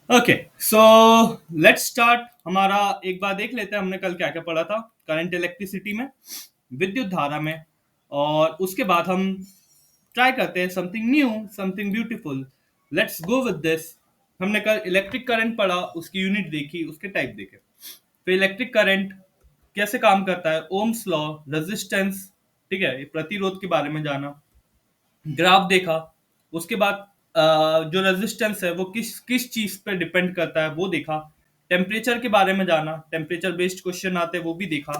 Okay, so let's start. हमारा एक बार देख लेते हैं हमने कल क्या क्या पढ़ा था करंट इलेक्ट्रिसिटी में, विद्युत धारा में। और उसके बाद हम ट्राई करते हैं something new, something beautiful. Let's go with this. हमने कल इलेक्ट्रिक करंट पढ़ा, उसकी यूनिट देखी, उसके टाइप देखे। फिर इलेक्ट्रिक करंट कैसे काम करता है, ओम्स लॉ, रेजिस्टेंस, ठीक है, ये प्रतिरोध के बारे में जाना। ग्राफ देखा। उसके बाद जो रेजिस्टेंस है वो किस किस चीज पे डिपेंड करता है वो देखा। टेम्परेचर के बारे में जाना, टेम्परेचर बेस्ड क्वेश्चन आते हैं वो भी देखा।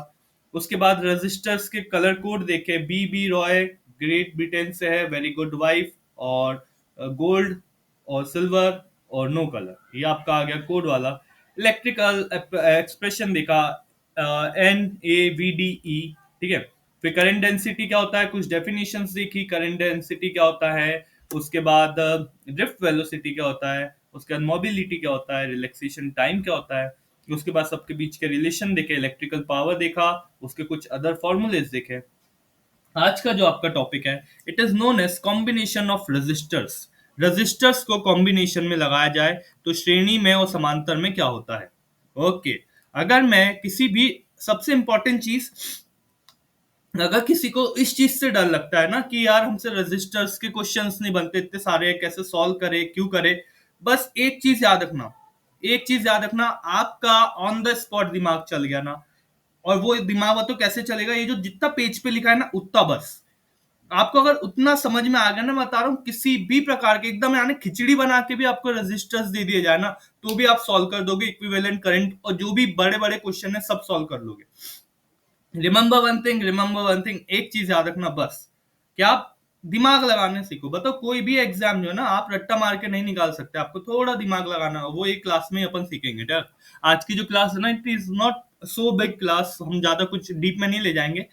उसके बाद रेजिस्टर्स के कलर कोड देखे, बी रॉय ग्रेट ब्रिटेन से है, वेरी गुड वाइफ, और गोल्ड और सिल्वर और नो कलर, ये आपका आ गया कोड वाला। इलेक्ट्रिकल एक्सप्रेशन देखा, NaVdE, ठीक है। फिर करंट डेंसिटी क्या होता है, कुछ डेफिनेशंस देखी, करंट डेंसिटी क्या होता है। उसके बाद ड्रिफ्ट वेलोसिटी क्या होता है, उसके बाद मोबिलिटी क्या होता है, रिलैक्सेशन टाइम क्या होता है। उसके बाद सबके बीच के रिलेशन देखे, इलेक्ट्रिकल पावर देखा, उसके कुछ अदर फॉर्मूलेज देखे। आज का जो आपका टॉपिक है, it is known as combination of resistors. Resistors को कॉम्बिनेशन में लगाया जाए तो श्रेणी में और समांतर में क्या होता है। ओके, अगर मैं किसी भी, सबसे इंपॉर्टेंट चीज, अगर किसी को इस चीज से डर लगता है ना कि यार हमसे रेजिस्टर्स के क्वेश्चंस नहीं बनते इतने सारे, कैसे सॉल्व करे, क्यों करे, बस एक चीज याद रखना, एक चीज याद रखना, आपका ऑन द स्पॉट दिमाग चल गया ना, और वो दिमाग वो तो कैसे चलेगा, ये जो जितना पेज पे लिखा है ना उतना बस, आपको अगर उतना समझ में आ गया ना, मैं बता रहा हूँ किसी भी प्रकार के एकदम यानी खिचड़ी बना के भी आपको रेजिस्टर्स दे दिए जाए ना, तो भी आप सॉल्व कर दोगे इक्विवेलेंट करंट, और जो भी बड़े बड़े क्वेश्चन है सब सॉल्व कर लोगे। Remember one thing, remember one thing, एक चीज याद रखना बस, कि आप दिमाग लगाने सीखो। बताओ कोई भी एग्जाम जो है ना, आप रट्टा मार के नहीं निकाल सकते, आपको थोड़ा दिमाग लगाना, वो एक क्लास में ही अपन सीखेंगे। ठीक, आज की जो क्लास है ना, it is not so big class, हम ज्यादा कुछ डीप में नहीं ले जाएंगे,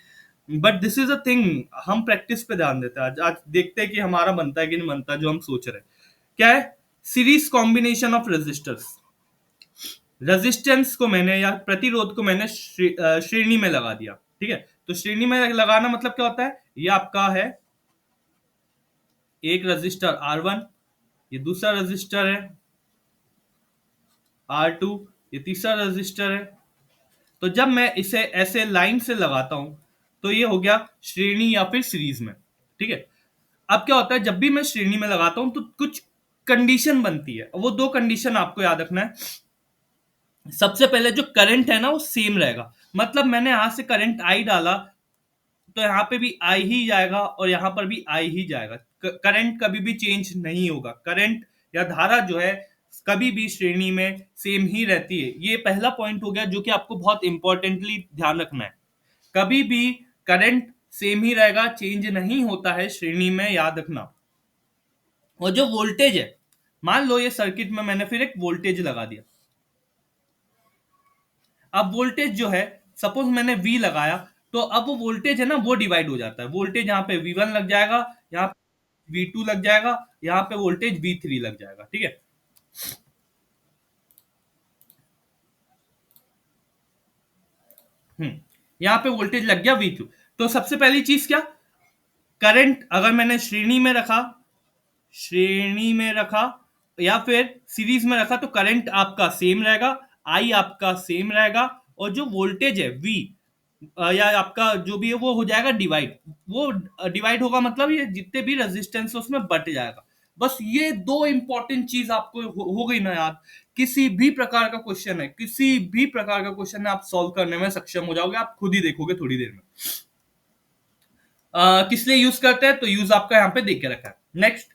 but this is a thing, हम प्रैक्टिस पे ध्यान देते हैं। आज देखते हैं कि हमारा बनता है कि नहीं बनता जो हम सोच रहे हैं। क्या है, series combination of resistors. Resistance को मैंने या प्रतिरोध को मैंने श्रेणी में लगा दिया, ठीक है। तो श्रेणी में लगाना मतलब क्या होता है, ये आपका है एक रजिस्टर R1, ये दूसरा रजिस्टर है R2, ये तीसरा रजिस्टर है। तो जब मैं इसे ऐसे लाइन से लगाता हूं तो ये हो गया श्रेणी या फिर सीरीज में, ठीक है। अब क्या होता है, जब भी मैं श्रेणी में लगाता हूं तो कुछ कंडीशन बनती है, वो दो कंडीशन आपको याद रखना है। सबसे पहले जो करंट है ना वो सेम रहेगा, मतलब मैंने यहां से करंट आई डाला तो यहाँ पे भी आई ही जाएगा और यहाँ पर भी आई ही जाएगा। करंट कभी भी चेंज नहीं होगा, करंट या धारा जो है कभी भी श्रेणी में सेम ही रहती है। ये पहला पॉइंट हो गया जो कि आपको बहुत इंपॉर्टेंटली ध्यान रखना है। कभी भी करंट सेम ही रहेगा, चेंज नहीं होता है श्रेणी में, याद रखना। और जो वोल्टेज है, मान लो ये सर्किट में मैंने फिर एक वोल्टेज लगा दिया। अब वोल्टेज जो है, सपोज मैंने V लगाया, तो अब वो वोल्टेज है ना वो डिवाइड हो जाता है। वोल्टेज यहाँ पे V1 लग जाएगा, यहाँ पे V2 लग जाएगा, यहाँ पे वोल्टेज V3 लग जाएगा, ठीक है। यहाँ पे वोल्टेज लग गया V2। तो सबसे पहली चीज क्या, करंट अगर मैंने श्रेणी में रखा, श्रेणी में रखा या फिर सीरीज में रखा, तो करंट आपका सेम रहेगा, आई आपका सेम रहेगा, और जो वोल्टेज है V या आपका जो भी है वो हो जाएगा डिवाइड। वो डिवाइड होगा मतलब ये जितने भी रेजिस्टेंस है उसमें बट जाएगा। बस ये दो इंपॉर्टेंट चीज आपको हो गई ना याद। किसी भी प्रकार का क्वेश्चन है, किसी भी प्रकार का क्वेश्चन है, आप सॉल्व करने में सक्षम हो जाओगे, आप खुद ही देखोगे थोड़ी देर में। किस लिए यूज करते हैं, तो यूज आपका यहाँ पे देख के रखा है। नेक्स्ट,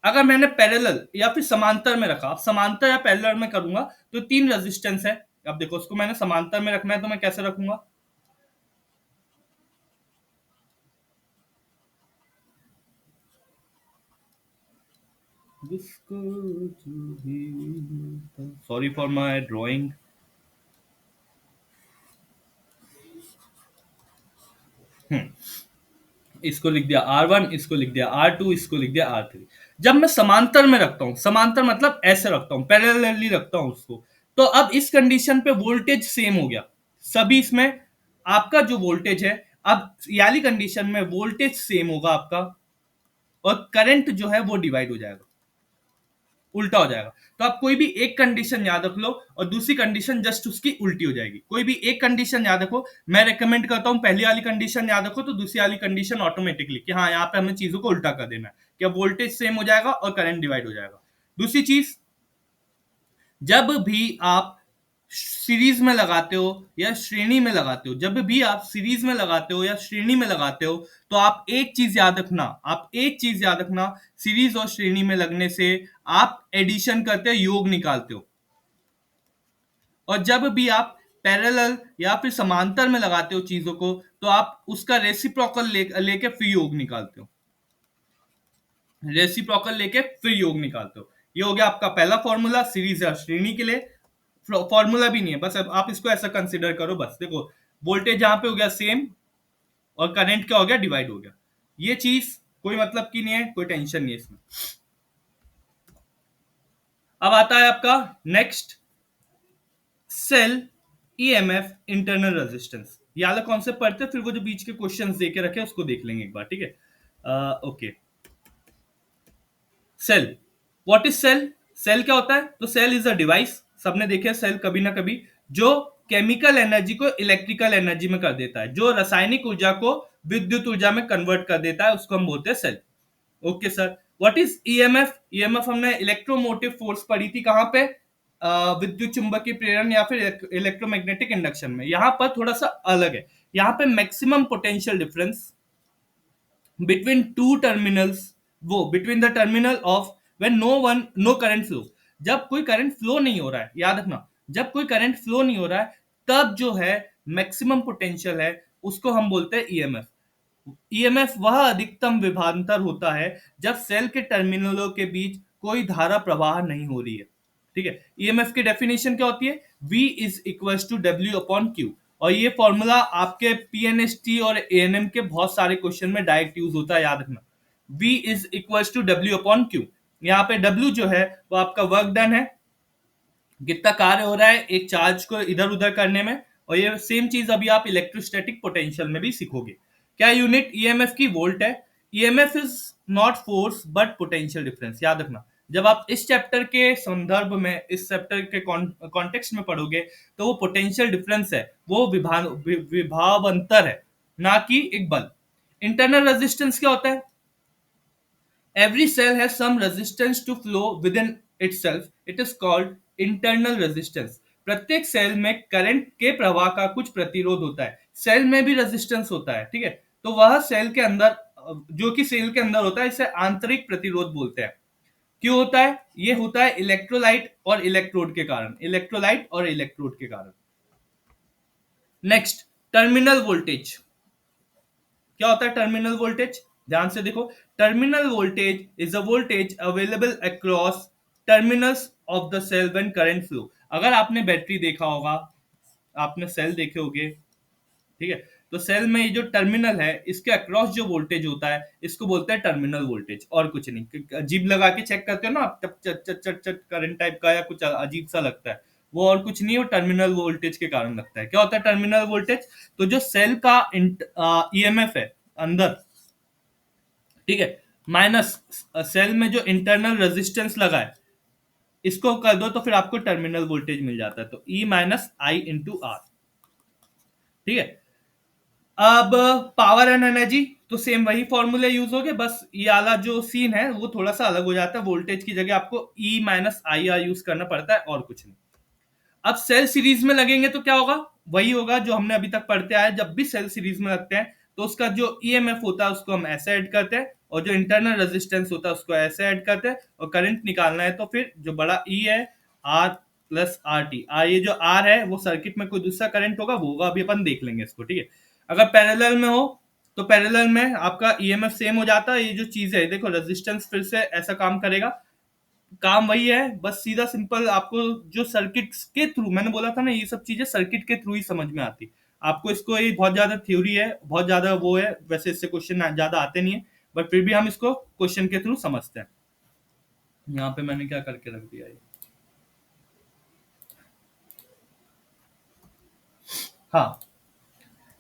अगर मैंने पैरेलल या फिर समांतर में रखा, अब समांतर या पैरेलल में करूंगा तो तीन रेजिस्टेंस है। अब देखो उसको मैंने समांतर में रखना है तो मैं कैसे रखूंगा, जिसको जो भी, सॉरी फॉर माय ड्राइंग। इसको लिख दिया R1, इसको लिख दिया R2, इसको लिख दिया R3। जब मैं समांतर में रखता हूं, समांतर मतलब ऐसे रखता हूं, पैरेलली रखता हूं उसको, तो अब इस कंडीशन पे वोल्टेज सेम हो गया सभी इसमें। आपका जो वोल्टेज है, अब याली कंडीशन में वोल्टेज सेम होगा आपका, और करंट जो है वो डिवाइड हो जाएगा। उल्टा हो जाएगा। तो आप कोई भी एक कंडीशन याद रख लो और दूसरी कंडीशन जस्ट उसकी उल्टी हो जाएगी। कोई भी एक कंडीशन याद रखो, मैं रेकमेंड करता हूं पहली वाली कंडीशन याद रखो, तो दूसरी वाली कंडीशन ऑटोमेटिकली कि हाँ यहाँ पे हमें चीजों को उल्टा कर देना है, क्या वोल्टेज सेम हो जाएगा और करंट डिवाइड हो जाएगा। दूसरी चीज, जब भी आप सीरीज में लगाते हो या श्रेणी में लगाते हो, जब भी आप सीरीज में लगाते हो या श्रेणी में लगाते हो, तो आप एक चीज याद रखना, आप एक चीज याद रखना, सीरीज और श्रेणी में लगने से आप एडिशन करते हो, योग निकालते हो। और जब भी आप पैरेलल या फिर समांतर में लगाते हो चीजों को, तो आप उसका रेसिप्रोकल लेके फिर योग निकालते हो, रेसिप्रोकल लेके फिर योग निकालते हो। ये हो गया आपका पहला फॉर्मूला सीरीज या श्रेणी के लिए। फॉर्मूला भी नहीं है, बस अब आप इसको ऐसा कंसिडर करो, बस देखो वोल्टेज यहां पे हो गया सेम और करंट क्या हो गया, डिवाइड हो गया। ये चीज कोई मतलब की नहीं है, कोई टेंशन नहीं है इसमें। अब आता है आपका next, cell EMF internal resistance. ये वाला कॉन्सेप्ट पढ़ते हैं, फिर वो जो बीच के क्वेश्चंस दे के रखे उसको देख लेंगे एक बार, ठीक है। Okay, cell, what is cell? Cell क्या होता है? तो सेल इज अ डिवाइस, सबने देखे सेल कभी ना कभी, जो केमिकल एनर्जी को इलेक्ट्रिकल एनर्जी में कर देता है, जो रासायनिक ऊर्जा को विद्युत ऊर्जा में कन्वर्ट कर देता है, उसको हम बोलते हैं cell. Okay sir, what is EMF? EMF हमने इलेक्ट्रोमोटिव फोर्स पढ़ी थी, कहां पे? विद्युत चुंबकीय प्रेरण या फिर इलेक्ट्रोमैग्नेटिक इंडक्शन में। यहां पर थोड़ा सा अलग है, यहां पे maximum potential difference between two terminals, वो between the terminal of when no current flow, जब कोई करंट फ्लो नहीं हो रहा है, याद रखना, जब कोई करंट फ्लो नहीं हो रहा है, तब जो है मैक्सिमम पोटेंशियल है, उसको हम बोलते हैं ईएमएफ। ईएमएफ वह अधिकतम विभवांतर होता है जब सेल के टर्मिनलों के बीच कोई धारा प्रवाह नहीं हो रही है, ठीक है। ईएमएफ की डेफिनेशन क्या होती है? V is equal to W upon Q. और ये फॉर्मूला आपके पीएनएसटी और एएनएम के बहुत सारे क्वेश्चन में डायरेक्ट यूज होता है, याद रखना। V is equal to W upon Q. यहाँ पे W जो है वो आपका वर्क डन है, कितना कार्य हो रहा है एक चार्ज को इधर उधर करने में। और ये सेम चीज अभी आप इलेक्ट्रोस्टैटिक पोटेंशियल में भी सीखोगे। क्या यूनिट ईएमएफ की? वोल्ट है। EMF is not force but potential difference, याद रखना। जब आप इस चैप्टर के संदर्भ में, इस चैप्टर के कॉन्टेक्स्ट में पढ़ोगे, तो वो पोटेंशियल डिफरेंस है, वो विभावांतर है, ना कि एक बल। इंटरनल रेजिस्टेंस क्या होता है? Every cell has some resistance to flow within itself. It is called internal resistance. प्रत्येक सेल में करंट के प्रवाह का कुछ प्रतिरोध होता है। सेल में भी रेजिस्टेंस होता है, ठीक है। तो वह सेल के अंदर, जो कि सेल के अंदर होता है, इसे आंतरिक प्रतिरोध बोलते हैं। क्यों होता है? ये होता है इलेक्ट्रोलाइट और इलेक्ट्रोड के कारण, इलेक्ट्रोलाइट और इलेक्ट्रोड के कारण। Next, terminal voltage. क्या होता है टर्मिनल वोल्टेज? ध्यान से देखो, terminal voltage is a voltage available across terminals of the cell when current flow. अगर आपने बैटरी देखा होगा, आपने सेल देखे होंगे, ठीक है, तो सेल में ये जो टर्मिनल है, इसके अक्रॉस जो वोल्टेज होता है, इसको बोलते हैं टर्मिनल वोल्टेज, और कुछ नहीं। जीभ लगा के चेक करते हो ना आप, तब चट चट चट चट करंट टाइप का या कुछ अजीब सा लगता है, वो और कुछ नहीं, वो टर्मिनल वोल्टेज के कारण लगता है। क्या होता है टर्मिनल वोल्टेज? तो जो सेल का ईएमएफ है अंदर, ठीक है, माइनस सेल में जो इंटरनल रेजिस्टेंस लगा है, इसको कर दो तो फिर आपको टर्मिनल वोल्टेज मिल जाता है। तो E minus I into R, ठीक है। अब पावर एंड एनर्जी, तो सेम वही फॉर्मूले यूज हो गए, बस ये वाला जो सीन है वो थोड़ा सा अलग हो जाता है। वोल्टेज की जगह आपको E minus I R use करना पड़ता है, और कुछ नहीं। अब सेल सीरीज में लगेंगे तो क्या होगा? वही होगा जो हमने अभी तक पढ़ते आए। जब भी सेल सीरीज में लगते हैं तो उसका जो ईएमएफ होता है उसको हम ऐसे ऐड करते हैं, और जो इंटरनल रेजिस्टेंस होता है उसको ऐसे ऐड करते हैं, और करंट निकालना है तो फिर जो बड़ा ई है, आर प्लस आर टी। ये जो आर है वो सर्किट में कोई दूसरा करंट होगा, वो होगा, अभी अपन देख लेंगे इसको, ठीक है। अगर पैरेलल में हो तो पैरेलल में आपका ईएमएफ सेम हो जाता है। ये जो चीज है देखो, रेजिस्टेंस फिर से ऐसा काम करेगा, काम वही है, बस सीधा सिंपल। आपको जो सर्किट के थ्रू, मैंने बोला था ना, ये सब चीजें सर्किट के थ्रू ही समझ में आती। आपको इसको, ये बहुत ज्यादा थ्योरी है, बहुत ज्यादा वो है, वैसे इससे क्वेश्चन ज्यादा आते नहीं है, बट फिर भी हम इसको क्वेश्चन के थ्रू समझते हैं। यहाँ पे मैंने क्या करके रख दिया है, हाँ,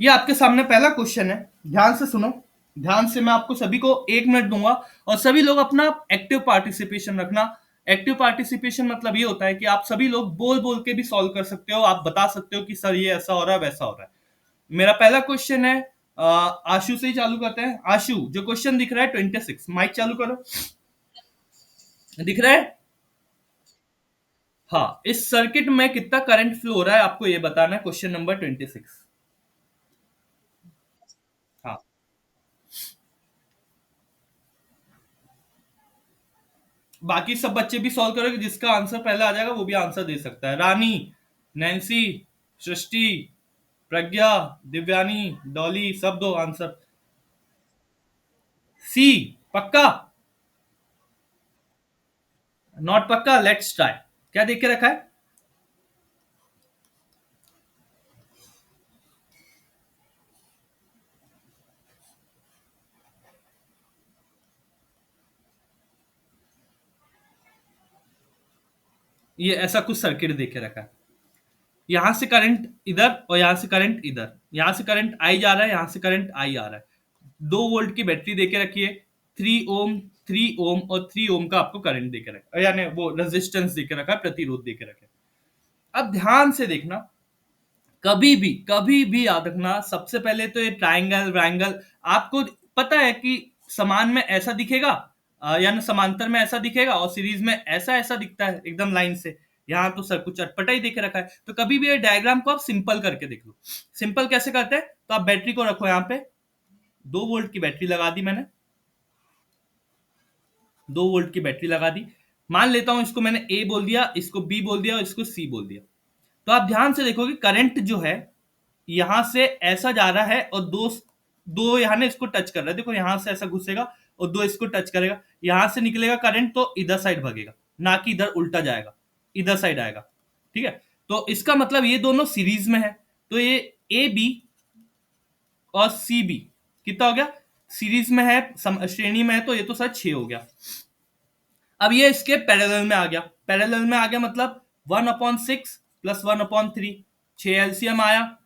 ये आपके सामने पहला क्वेश्चन है, ध्यान से सुनो। ध्यान से, मैं आपको सभी को 1 मिनट दूंगा, और सभी लोग अपना एक्टिव पार्टिसिपेशन रखना। एक्टिव पार्टिसिपेशन मतलब ये होता है कि आप सभी लोग बोल बोल के भी सॉल्व कर सकते हो, आप बता सकते हो कि सर ये ऐसा हो रहा है वैसा हो रहा है। मेरा पहला क्वेश्चन है, आशु से ही चालू करते हैं। आशु, जो क्वेश्चन दिख रहा है 26, माइक चालू करो। दिख रहा है? हाँ, इस सर्किट में कितना करंट फ्लो हो रहा है आपको ये बताना है, क्वेश्चन नंबर 26। हाँ, बाकी सब बच्चे भी सॉल्व करोगे, जिसका आंसर पहले आ जाएगा वो भी आंसर दे सकता है। रानी, नैन्सी, सृष्टि, प्रज्ञा, दिव्यानी, डॉली, सब दो आंसर। सी, पक्का? नॉट पक्का? Let's try. क्या देख के रखा है? ये ऐसा कुछ सर्किट देख के रखा है। यहां से करंट इधर और यहां से करंट इधर, यहां से करंट आई जा रहा है, यहां से करंट आई आ रहा है। 2 वोल्ट की बैटरी देके रखी है। 3 ओम, 3 ओम और 3 ओम का आपको करंट देके रखा है, यानी वो रेजिस्टेंस देके रखा है, प्रतिरोध देके रखा है। अब ध्यान से देखना, कभी भी याद रखना, सबसे पहले तो ये ट्रायंगल व्रायंगल आपको पता है कि समान में ऐसा दिखेगा, यानी समांतर में ऐसा दिखेगा और सीरीज में ऐसा ऐसा दिखता है एकदम लाइन से। यहाँ तो सब कुछ अटपटा ही देख रखा है, तो कभी भी ये डायग्राम को आप सिंपल करके देख लो। सिंपल कैसे करते हैं? तो आप बैटरी को रखो यहाँ पे, 2 वोल्ट की बैटरी लगा दी मैंने, 2 वोल्ट की बैटरी लगा दी। मान लेता हूं इसको मैंने ए बोल दिया, इसको बी बोल दिया और इसको सी बोल दिया। तो आप ध्यान से देखोगे करंट जो है यहां से ऐसा जा रहा है और दो दो यहाँ ने इसको टच कर रहा है, देखो यहां से ऐसा घुसेगा और दो इसको टच करेगा, यहां से निकलेगा करंट तो इधर साइड भगेगा, ना कि इधर उल्टा जाएगा, इधर साइड आएगा। ठीक है, तो इसका मतलब ये दोनों सीरीज में है, तो ये ए बी और सी बी कितना हो गया, सीरीज में है, श्रेणी में है, तो ये तो सर 6 हो गया। अब ये इसके पैरेलल में आ गया, पैरेलल में आ गया मतलब 1/6 प्लस 1/3, 6 एलसीएम आया,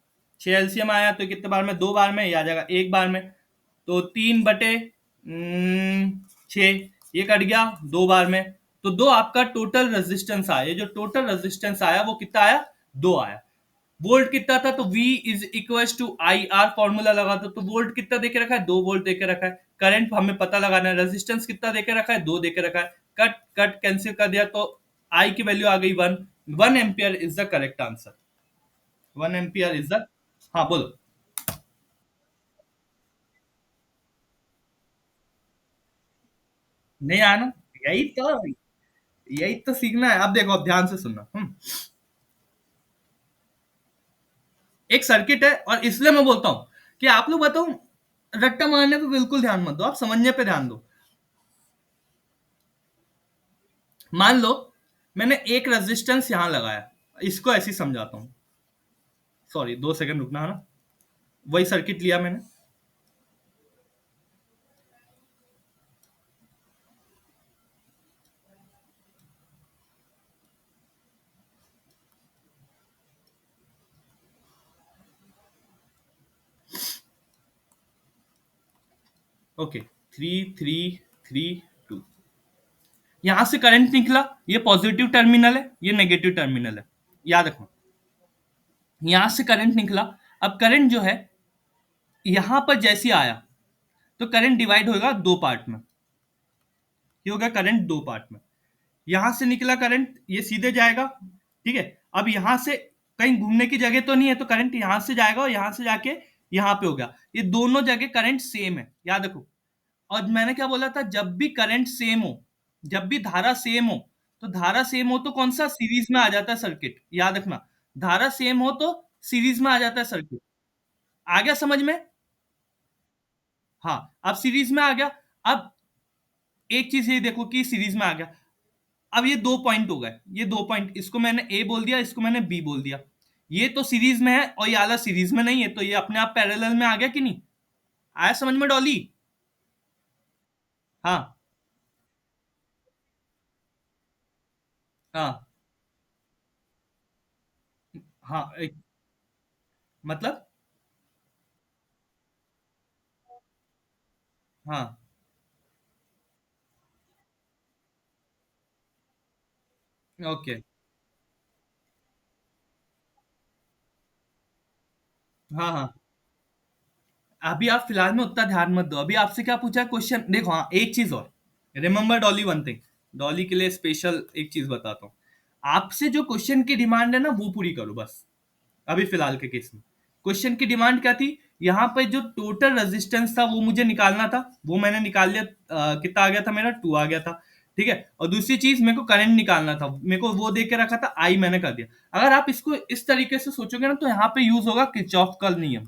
6 एलसीएम आया तो कितने बार में, 2 बार में, ये आ जाएगा 1 बार में, तो 3/6, ये कट गया 2 बार में। तो दो आपका टोटल रेजिस्टेंस आया, ये जो टोटल रेजिस्टेंस आया वो कितना आया, 2 आया। वोल्ट कितना था, तो V is equal to I R, formula लगा दो, तो वोल्ट कितना देके रखा है, 2 वोल्ट देके रखा है। करंट हमें पता लगाना है, रेजिस्टेंस कितना देके रखा है, 2 देके रखा है। कट कट कैंसिल कर दिया तो आई की वैल्यू आ गई 1। 1 ampere is the correct answer. 1 ampere is the, हाँ बोलो। नहीं आया ना? यही तो, यही तो सीखना है। अब देखो, अब ध्यान से सुनना। एक सर्किट है और इसलिए मैं बोलता हूं कि आप लोग बताओ, रट्टा मारने पे बिल्कुल ध्यान मत दो, आप समझने पे ध्यान दो। मान लो मैंने एक रेजिस्टेंस यहां लगाया, इसको ऐसे ही समझाता हूं, सॉरी 2 सेकंड रुकना है ना। वही सर्किट लिया मैंने, ओके, 3 3 3 2, यहां से करंट निकला, ये पॉजिटिव टर्मिनल है, ये नेगेटिव टर्मिनल है, याद रखो। यहां से करंट निकला, अब करंट जो है यहां पर जैसे आया तो करंट डिवाइड होगा 2 पार्ट में, ये होगा करंट 2 पार्ट में। यहां से निकला करंट ये सीधे जाएगा, ठीक है। अब यहां से कहीं घूमने की जगह तो नहीं है, तो करंट यहां से जाएगा और यहां से जाके यहां पे होगा, ये दोनों जगह करंट सेम है, याद रखो। और मैंने क्या बोला था, जब भी करंट सेम हो, जब भी धारा सेम हो, तो धारा सेम हो तो कौन सा, सीरीज में आ जाता है सर्किट, याद रखना। धारा सेम हो तो सीरीज में आ जाता है सर्किट। आ गया समझ में? हाँ, अब सीरीज में आ गया। अब एक चीज ये देखो कि सीरीज में आ गया। अब ये 2 पॉइंट हो गए, ये 2 पॉइंट, इसको मैंने ए बोल दिया, इसको मैंने बी बोल दिया। ये तो सीरीज में है और ये आला सीरीज में नहीं है, तो ये अपने आप पैरेलल में आ गया कि नहीं? आया समझ में डॉली? हाँ, हाँ, हाँ, मतलब, हाँ, ओके। हाँ हाँ। अभी आप फिलहाल में उतना ध्यान मत दो, अभी आपसे क्या पूछा क्वेश्चन देखो। हाँ, एक चीज और, remember Dolly one thing. Dolly के लिए स्पेशल एक चीज बताता हूँ। आपसे जो क्वेश्चन की डिमांड है ना, वो पूरी करो बस। अभी फिलहाल के केस में क्वेश्चन की डिमांड क्या थी? यहाँ पे जो टोटल रेजिस्टेंस था वो मुझे निकालना था, वो मैंने निकाल लिया। कितना आ गया था मेरा? 2 आ गया था। ठीक है, और दूसरी चीज मेरे को करंट निकालना था, मेरे को वो दे के रखा था आई, मैंने कर दिया। अगर आप इसको इस तरीके से सोचोगे ना, तो यहाँ पे यूज होगा किरचॉफ का नियम,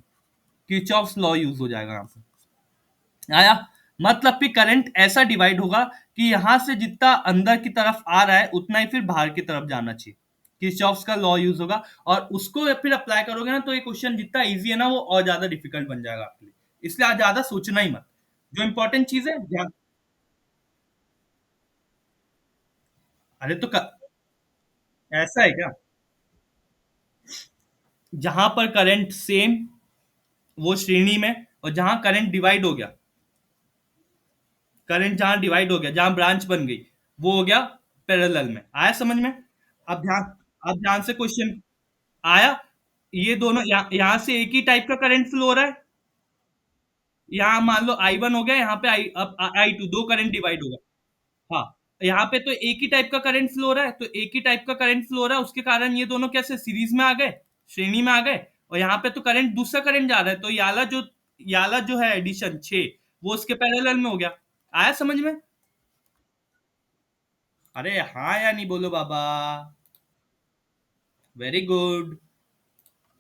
किरचॉफ्स लॉ यूज हो जाएगा यहाँ पे। आया? मतलब कि करंट ऐसा डिवाइड होगा कि यहां से जितना अंदर की तरफ आ रहा है उतना ही फिर बाहर की तरफ जाना चाहिए। किरचॉफ्स का लॉ यूज होगा, और उसको फिर अप्लाई करोगे ना, तो ये क्वेश्चन जितना इजी है ना, वो और ज्यादा डिफिकल्ट बन जाएगा आपके लिए। इसलिए आज ज्यादा सोचना ही मत। जो इंपॉर्टेंट चीज है अरे तो ऐसा है क्या? जहां पर करंट सेम, वो श्रेणी में। और जहां करंट डिवाइड हो गया, करंट जहां डिवाइड हो गया, जहां ब्रांच बन गई, वो हो गया पैरेलल में। आया समझ में? अब ध्यान से क्वेश्चन आया। ये दोनों यहाँ से एक ही टाइप का करंट फ्लो हो रहा है। यहाँ मान लो आई वन हो गया, यहाँ पे आई, अब आई टू, दो करंट डिवाइड होगा। हाँ, यहाँ पे तो एक ही टाइप का करंट फ्लो हो रहा है, तो एक ही टाइप का करंट फ्लो हो रहा है, उसके कारण ये दोनों कैसे सीरीज में आ गए, श्रेणी में आ गए। और यहाँ पे तो करंट, दूसरा करंट जा रहा है, तो याला जो है एडिशन 6, वो उसके पैरेलल में हो गया। आया समझ में? अरे हाँ या नहीं बोलो बाबा। Very good.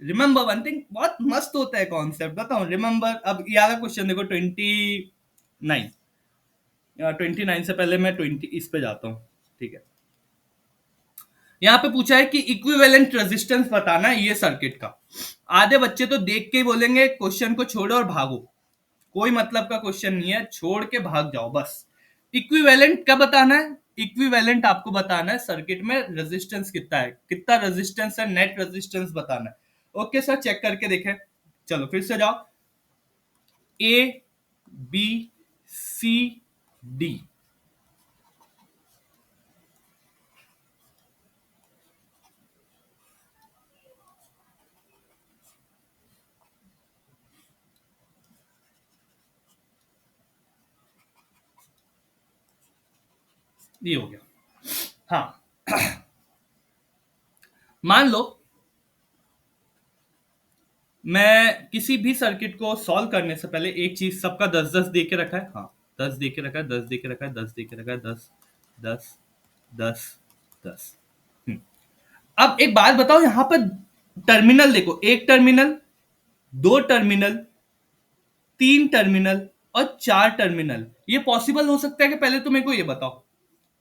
Remember one thing, बहुत मस्त होता है कॉन्सेप्ट, बताऊं? रिमेंबर, अब ये वाला क्वेश्चन देखो, 29। 29 से पहले मैं 20 इस पे जाता हूँ। ठीक है, यहाँ पे पूछा है कि इक्विवेलेंट रेजिस्टेंस बताना है ये सर्किट का। आधे बच्चे तो देख के ही बोलेंगे क्वेश्चन को छोड़ो और भागो, कोई मतलब का क्वेश्चन नहीं है, छोड़ के भाग जाओ बस। इक्विवेलेंट क्या बताना है? इक्विवेलेंट आपको बताना है सर्किट में रेजिस्टेंस कितना है, कितना रेजिस्टेंस है, नेट रेजिस्टेंस बताना है। ओके सर, चेक करके देखें। चलो फिर से जाओ। ए, बी, सी, डी। ये हो गया। हाँ, मान लो मैं किसी भी सर्किट को सॉल्व करने से पहले एक चीज, सबका 10-10 दे के रखा है। हाँ, 10 दे के रखा है, 10 दे के रखा है, 10 दे के रखा है, 10, 10, 10, 10। अब एक बात बताओ, यहां पर टर्मिनल देखो, एक टर्मिनल, दो टर्मिनल, तीन टर्मिनल और चार टर्मिनल। ये पॉसिबल हो सकता है कि? पहले तो मेरे को ये बताओ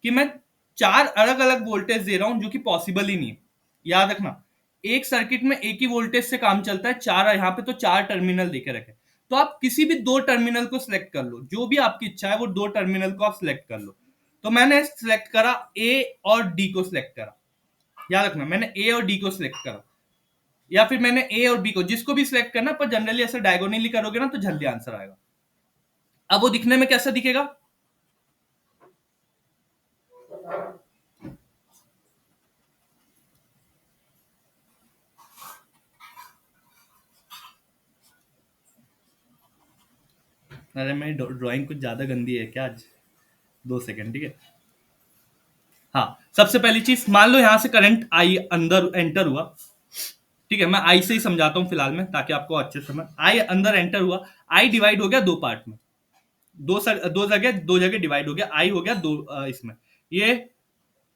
कि मैं चार अलग अलग वोल्टेज दे रहा हूं, जो कि पॉसिबल ही नहीं है। याद रखना, एक सर्किट में एक ही वोल्टेज से काम चलता है। चार यहां पे तो चार टर्मिनल देके रखे, तो आप किसी भी दो टर्मिनल को सिलेक्ट कर लो, जो भी आपकी इच्छा है वो दो टर्मिनल को आप सिलेक्ट कर लो। तो मैंने सिलेक्ट करा ए और डी को सिलेक्ट करा। याद रखना, मैंने ए और डी को सिलेक्ट करा, या फिर मैंने ए और बी को, जिसको भी सिलेक्ट करना, पर जनरली ऐसे डायगोनली करोगे ना तो जल्दी आंसर आएगा। अब वो दिखने में कैसा दिखेगा? अरे मेरी ड्राइंग कुछ ज्यादा गंदी है क्या आज? 2 सेकंड, ठीक है। हाँ, सबसे पहली चीज, मान लो यहां से करंट आई अंदर एंटर हुआ। ठीक है, मैं आई से ही समझाता हूँ फिलहाल में, ताकि आपको अच्छे से समझ। आई अंदर एंटर हुआ, आई डिवाइड हो गया दो पार्ट में, दो जगह डिवाइड हो गया, आई हो गया दो इसमें। ये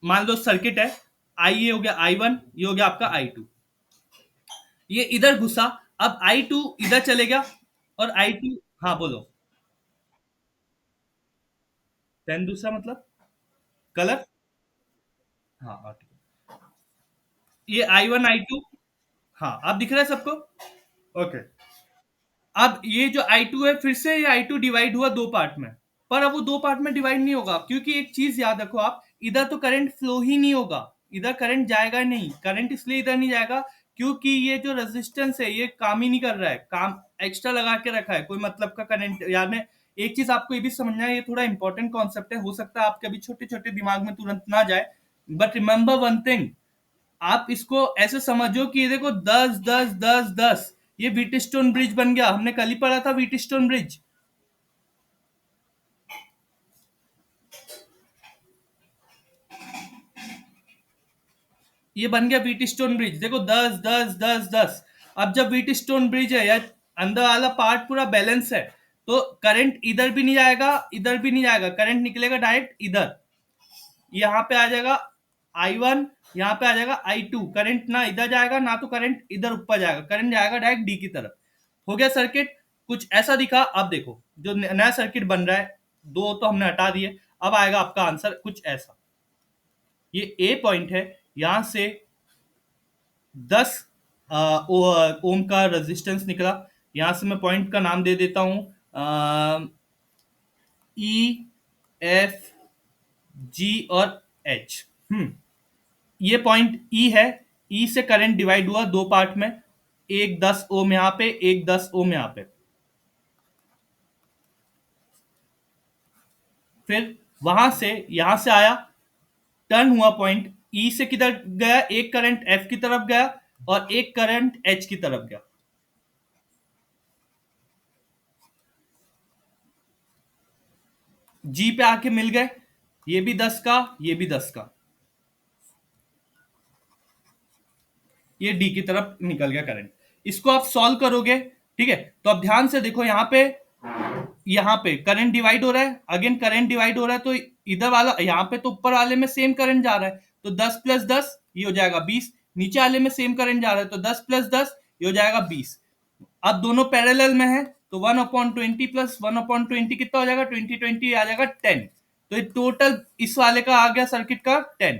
मान लो सर्किट है, आई ये हो गया आई वन, ये हो गया आपका आई टू। ये इधर घुसा, अब आई टू इधर चले गया, और आई टू। हाँ बोलो। पेन दूसरा मतलब? कलर? हाँ हाँ, ठीक है। ये आई वन आई टू। हाँ, अब दिख रहा है सबको? ओके। अब ये जो I2 है, फिर से ये I2 डिवाइड हुआ दो पार्ट में। पर अब वो दो पार्ट में डिवाइड नहीं होगा, क्योंकि एक चीज याद रखो आप, इधर तो करंट फ्लो ही नहीं होगा, इधर करंट जाएगा नहीं। करंट इसलिए इधर नहीं जाएगा क्योंकि ये जो रेजिस्टेंस है ये काम ही नहीं कर रहा है, काम एक्स्ट्रा लगा के रखा है, कोई मतलब का करंट। याद है, एक चीज आपको ये भी समझना है, ये थोड़ा इंपॉर्टेंट कॉन्सेप्ट है, हो सकता है आपके अभी छोटे छोटे दिमाग में तुरंत ना जाए। बट रिमेंबर वन थिंग, आप इसको ऐसे समझो कि ये देखो 10 10 10 10, ये व्हीटस्टोन ब्रिज बन गया, हमने कल ही पढ़ा था व्हीटस्टोन ब्रिज। ये बन गया व्हीटस्टोन ब्रिज, देखो 10 10 10 10। अब जब व्हीटस्टोन ब्रिज है या अंदर वाला पार्ट पूरा बैलेंस है, तो करंट इधर भी नहीं जाएगा, इधर भी नहीं जाएगा, करंट निकलेगा डायरेक्ट इधर, यहाँ पे आ जाएगा I1, यहाँ पे आ जाएगा I2। करंट ना इधर जाएगा ना तो करंट इधर ऊपर जाएगा, करंट जाएगा डायरेक्ट डी की तरफ। हो गया सर्किट, कुछ ऐसा दिखा। अब देखो जो नया सर्किट बन रहा है, दो तो हमने हटा दिए, अब आएगा आपका आंसर कुछ ऐसा। ये ए पॉइंट है, यहां से 10 ओम का रेजिस्टेंस निकला। यहां से मैं पॉइंट का नाम दे देता हूं ई, एफ, जी और एच। ये पॉइंट ई है, ई से करंट डिवाइड हुआ दो पार्ट में, एक 10 ओम यहां पे, एक 10 ओम यहां पे। फिर वहां से यहां से आया, टर्न हुआ पॉइंट, ई से किधर गया, एक करंट एफ की तरफ गया और एक करंट एच की तरफ गया। जी पे आके मिल गए, ये भी 10 का, ये भी 10 का, ये डी की तरफ निकल गया करंट। इसको आप सॉल्व करोगे, ठीक है, तो अब ध्यान से देखो, यहाँ पे करंट डिवाइड हो रहा है, अगेन करंट डिवाइड हो रहा है, तो इधर वाला, यहाँ पे तो ऊपर वाले में सेम करंट जा रहा है, तो 10 प्लस 10 ये हो जाएगा 20। नीचे वाले में सेम करंट जा रहा है, तो 10 प्लस 10 ये हो जाएगा 20। अब दोनों पैरेलल में है, तो 1/20 प्लस 1/20 कितना हो जाएगा, 20 आ जाएगा 10। तो ये टोटल इस वाले का आ गया सर्किट का 10।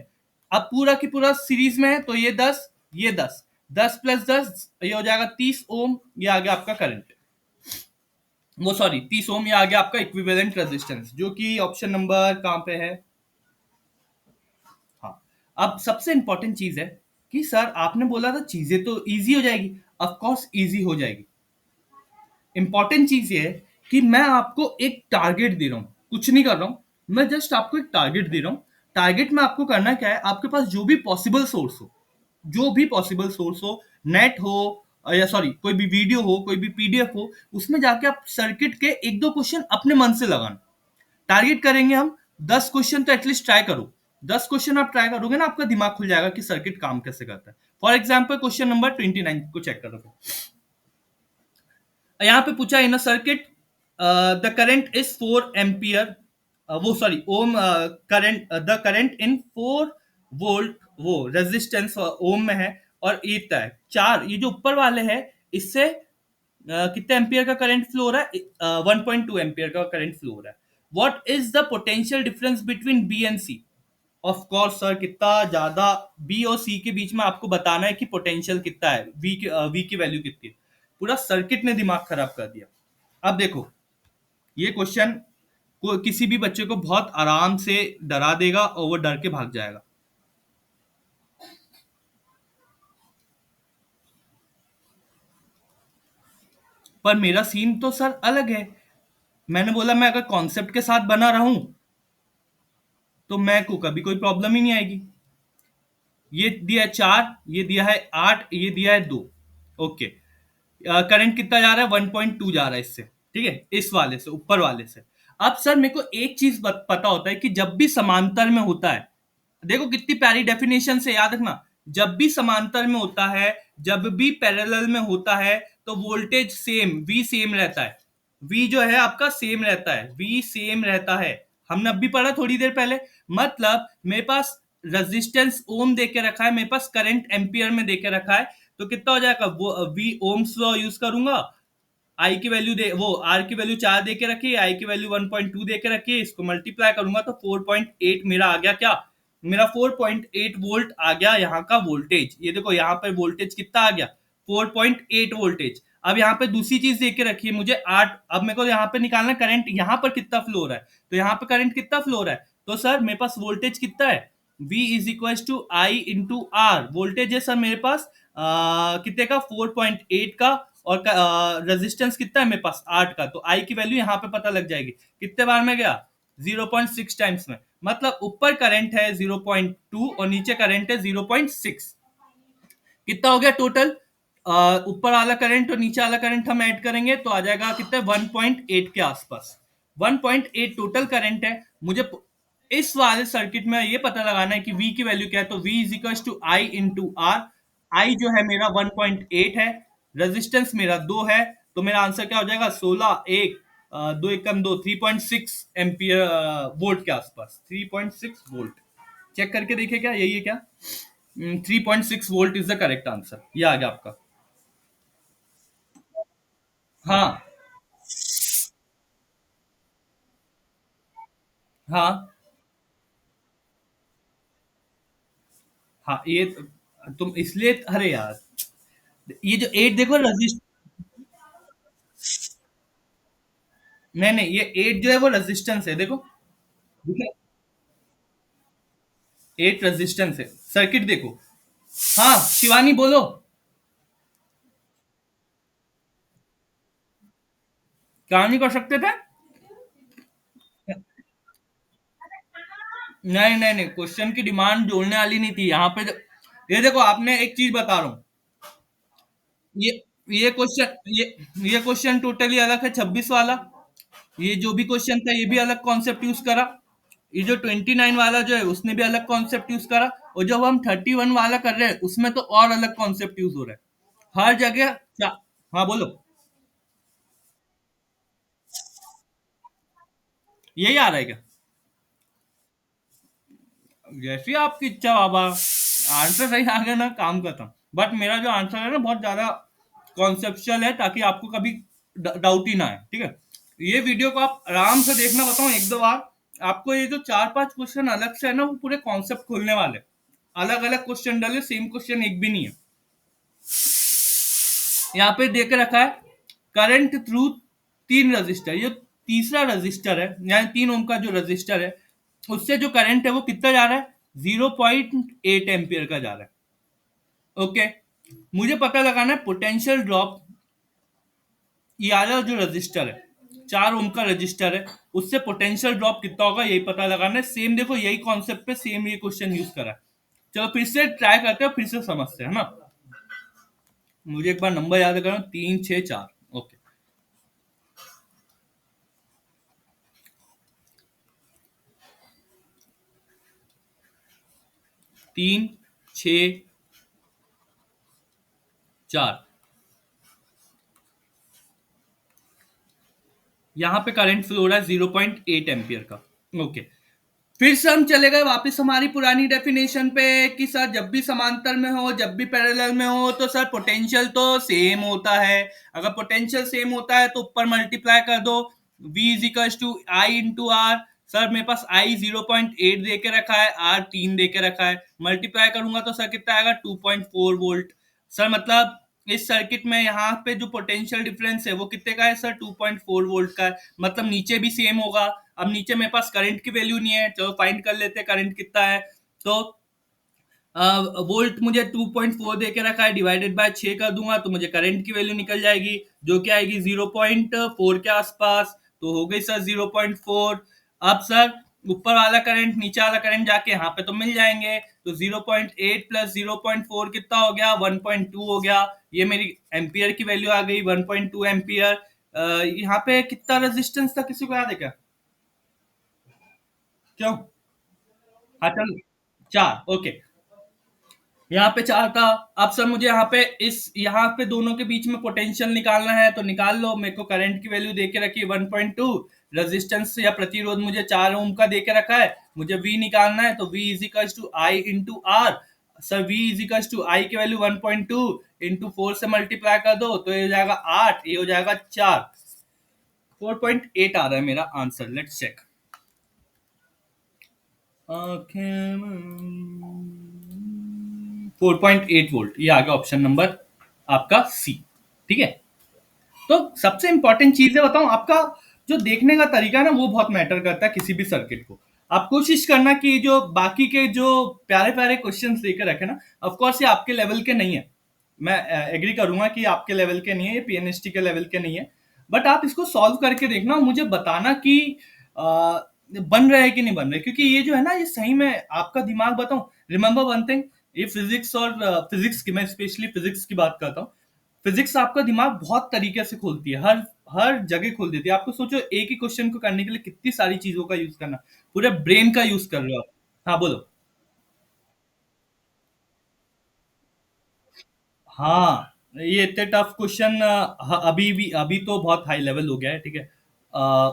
अब पूरा की पूरा सीरीज में है, तो ये 10, ये 10, 10 प्लस 10 ये हो जाएगा 30 ओम, ये आ गया आपका करंट, वो सॉरी 30 ओम, ये आ गया आपका इक्विवेलेंट रेजिस्टेंस, जो कि ऑप्शन नंबर कहां पे है। हाँ। अब सबसे इंपॉर्टेंट चीज है कि सर आपने बोला था चीजें तो इजी हो जाएगी, ऑफ कोर्स इजी हो जाएगी। इंपॉर्टेंट चीज ये है कि मैं आपको एक टारगेट दे रहा हूं, कुछ नहीं कर रहा हूं, मैं जस्ट आपको एक टारगेट दे रहा हूं। टारगेट में आपको करना क्या है, आपके पास जो भी पॉसिबल सोर्स हो, जो भी पॉसिबल सोर्स हो, नेट हो या सॉरी कोई भी वीडियो हो, कोई भी पीडीएफ हो, उसमें जाके आप सर्किट के एक दो क्वेश्चन अपने मन से लगाना। टारगेट करेंगे हम 10 क्वेश्चन, तो एटलीस्ट ट्राई करो। 10 क्वेश्चन आप ट्राई करोगे ना, आपका दिमाग खुल जाएगा कि सर्किट काम कैसे करता है। फॉर एग्जाम्पल क्वेश्चन नंबर 29 को चेक करोगे, यहाँ पे पूछा in a circuit the current is 4 ampere, वो sorry ohm, current the current in 4 volt, वो रेजिस्टेंस ओम में है, और इतना है चार, ये जो ऊपर वाले हैं इससे कितने एम्पियर का करंट फ्लो हो रहा है, 1.2 एम्पियर का करंट फ्लो हो रहा है। What is the potential difference between B and C. Of course sir, कितना ज्यादा बी और सी के बीच में आपको बताना है कि पोटेंशियल कितना है, वी की वैल्यू कितनी है। पूरा सर्किट ने दिमाग खराब कर दिया। अब देखो, ये क्वेश्चन को किसी भी बच्चे को बहुत आराम से डरा देगा और वो डर के भाग जाएगा। पर मेरा सीन तो सर अलग है। मैंने बोला मैं अगर कॉन्सेप्ट के साथ बना रहूं तो मैं को कभी कोई प्रॉब्लम ही नहीं आएगी। ये दिया है 4, ये दिया है 8, ये दिया है 2। ओके, करंट कितना जा रहा है, 1.2 जा रहा है इससे, ठीक है, इस वाले से, ऊपर वाले से। अब सर मेरे को एक चीज पता होता है कि जब भी समांतर में होता है, देखो कितनी प्यारी डेफिनेशन से याद रखना, जब भी समांतर में होता है, जब भी पैरेलल में होता है, तो वोल्टेज सेम, वी सेम रहता है। वी जो है आपका सेम रहता है, वी सेम रहता है, हमने अभी पढ़ा थोड़ी देर पहले। मतलब मेरे पास रेजिस्टेंस ओम दे के रखा है, मेरे पास करंट एम्पियर में दे के रखा है, तो कितना हो जाएगा, वो वी ओम्स लॉ यूज करूंगा, आई की वैल्यू दे, वो आर की वैल्यू 4 दे के रखी है, आई की वैल्यू 1.2 दे के रखी है, इसको मल्टीप्लाई करूंगा तो 4.8 मेरा आ गया, क्या, मेरा 4.8 वोल्ट आ गया यहाँ का वोल्टेज। ये देखो यहाँ पे वोल्टेज कितना आ गया, 4.8 वोल्टेज। अब यहाँ पे दूसरी चीज दे के रखी है मुझे 8, अब मेरे को यहाँ पे निकालना करंट यहाँ पर कितना फ्लो हो रहा है, तो यहाँ पे करंट कितना फ्लो हो रहा है, तो सर मेरे पास वोल्टेज कितना है, V is equal to I into R. Voltage है सर मेरे पास कितने का, 4.8 का, और रेजिस्टेंस कितना है मेरे पास 8 का, तो आई की वैल्यू यहाँ पे पता लग जाएगी, कितने बार में गया, 0.6 टाइम्स में। मतलब ऊपर करंट है 0.2 और नीचे करंट है 0.6। कितना हो गया टोटल? ऊपर वाला करंट और नीचे वाला करंट हम ऐड करेंगे तो आ जाएगा कितना, 1.8 के आसपास। 1.8 टोटल करंट है। मुझे इस वाले सर्किट में ये पता लगाना है कि V की वैल्यू क्या है, तो V is equal to I into R. I जो है मेरा 1.8 है, रेजिस्टेंस मेरा 2 है, तो मेरा आंसर क्या हो जाएगा, 16 एक, दो एकम दो, 3.6 एम्पियर वोल्ट के आसपास, 3.6 वोल्ट। चेक करके देखिए क्या यही है क्या? 3.6 volt is the correct answer, ये आ गया आपका। हाँ हाँ हाँ, ये तुम इसलिए, अरे यार, ये जो एट देखो रजिस्ट, नहीं नहीं, ये एट जो है वो रेजिस्टेंस है, देखो। ठीक है, एट रेजिस्टेंस है, सर्किट देखो। हाँ शिवानी बोलो। क्या नहीं कर सकते थे? नहीं नहीं नहीं, क्वेश्चन की डिमांड जोड़ने वाली नहीं थी यहाँ पे ये देखो, आपने एक चीज बता रहा हूँ। ये ये क्वेश्चन, ये क्वेश्चन टोटली अलग है, 26 वाला। ये जो भी क्वेश्चन था ये भी अलग कॉन्सेप्ट यूज करा। ये जो 29 वाला जो है उसने भी अलग कॉन्सेप्ट यूज करा। और जब हम 31 वाला कर रहे हैं उसमें तो और अलग कॉन्सेप्ट यूज हो रहा है हर जगह क्या। हाँ बोलो। यही आ रहा है क्या? जैसी आपकी इच्छा बाबा, आंसर सही आ गया ना, काम खत्म। बट मेरा जो आंसर है ना बहुत ज्यादा कॉन्सेप्चुअल है, ताकि आपको कभी डाउट ही ना आए, ठीक है। ये वीडियो को आप आराम से देखना, बताऊं एक दो बार। आपको ये जो चार पांच क्वेश्चन अलग से है ना, वो पूरे कॉन्सेप्ट खोलने वाले। अलग अलग क्वेश्चन डाले, सेम क्वेश्चन एक भी नहीं है। यहाँ पे देख के रखा है करंट थ्रू तीन रजिस्टर, ये तीसरा रजिस्टर है, यानी 3 ओम का जो रजिस्टर है उससे जो करंट है वो कितना जा रहा है, 0.8 एम्पियर का जा रहा है। ओके, मुझे पता लगाना है पोटेंशियल ड्रॉप। ये वाला जो रजिस्टर है, 4 ओम का रजिस्टर है, उससे पोटेंशियल ड्रॉप कितना होगा यही पता लगाना है। सेम देखो, यही कॉन्सेप्ट पे सेम ये क्वेश्चन यूज करा है। चलो फिर से ट्राई करते हैं, फिर से समझते हैं, है ना। मुझे एक बार नंबर याद करो, 3 6 4। ओके, 3 6 4। यहाँ पे करंट फ्लो हो रहा है 0.8 एम्पियर का। ओके, फिर से हम चले गए वापस हमारी पुरानी डेफिनेशन पे कि सर जब भी समांतर में हो, जब भी पैरेलल में हो, तो सर पोटेंशियल तो सेम होता है। अगर पोटेंशियल सेम होता है तो ऊपर मल्टीप्लाई कर दो, V is equal to I into R. Sir मेरे पास आई 0.8 दे के रखा है, आर 3 दे के रखा है, मल्टीप्लाई करूंगा तो सर कितना आएगा, 2.4 वोल्ट। सर मतलब इस सर्किट में यहाँ पे जो पोटेंशियल डिफरेंस है वो कितने का है सर, 2.4 वोल्ट का है। मतलब नीचे भी सेम होगा। अब नीचे मेरे पास करंट की वैल्यू नहीं है, चलो फाइंड कर लेते हैं करंट कितना है। तो वोल्ट मुझे 2.4 दे के रखा है, डिवाइडेड बाय 6 कर दूंगा तो मुझे करंट की वैल्यू निकल जाएगी, जो कि आएगी 0.4 के आसपास। तो हो गई सर 0.4। अब सर ऊपर वाला करंट नीचे वाला करंट जाके यहाँ पे तो मिल जाएंगे, तो 0.8 प्लस 0.4 कितना हो गया, 1.2 हो गया। ये मेरी एम्पियर की वैल्यू आ गई, 1.2 एम्पियर। यहाँ पे कितना रेजिस्टेंस था, किसी को याद है क्या? क्यों? हाँ चल, 4। ओके, यहाँ पे 4 था। अब सर मुझे यहाँ पे इस, यहाँ पे दोनों के बीच में पोटेंशियल निकालना है, तो निकाल लो। मेरे को करंट की वैल्यू दे के रखी है 1.2, रेजिस्टेंस या प्रतिरोध मुझे 4 ओम का दे के रखा है, मुझे V निकालना है, तो V is equal to I into R. Sir V is equal to I की वैल्यू 1.2 इंटू 4 से मल्टीप्लाई कर दो तो ये हो जाएगा 8, ये हो जाएगा 4। 4.8 आ रहा है मेरा आंसर, लेट्स चेक। 4.8 वोल्ट, ये आ गया ऑप्शन नंबर आपका सी। ठीक है, तो सबसे इंपॉर्टेंट चीज है, बताऊं आपका जो देखने का तरीका है ना, वो बहुत मैटर करता है किसी भी सर्किट को। आप कोशिश करना कि जो बाकी के जो प्यारे प्यारे क्वेश्चन लेकर रखे ना, ऑफ कोर्स ये आपके लेवल के नहीं है, मैं एग्री करूंगा कि आपके लेवल के नहीं है, ये पीएनएसटी के लेवल के नहीं है। बट आप इसको सॉल्व करके देखना और मुझे बताना कि बन रहे हैं कि नहीं बन रहे, क्योंकि ये जो है ना, ये सही में आपका दिमाग, बताऊं, रिमेंबर वन थिंग, ये फिजिक्स और फिजिक्स की, मैं स्पेशली फिजिक्स की बात करता हूँ। फिजिक्स आपका दिमाग बहुत तरीके से खोलती है, हर हर जगह खोल देती है। आपको सोचो, एक ही क्वेश्चन को करने के लिए कितनी सारी चीजों का यूज करना, पूरे ब्रेन का यूज कर रहे हो आप। हाँ बोलो। हाँ, ये इतने टफ क्वेश्चन अभी भी, अभी तो बहुत हाई लेवल हो गया है, ठीक है।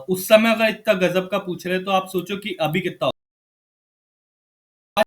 उस समय अगर इतना गजब का पूछ रहे, तो आप सोचो कि अभी कितना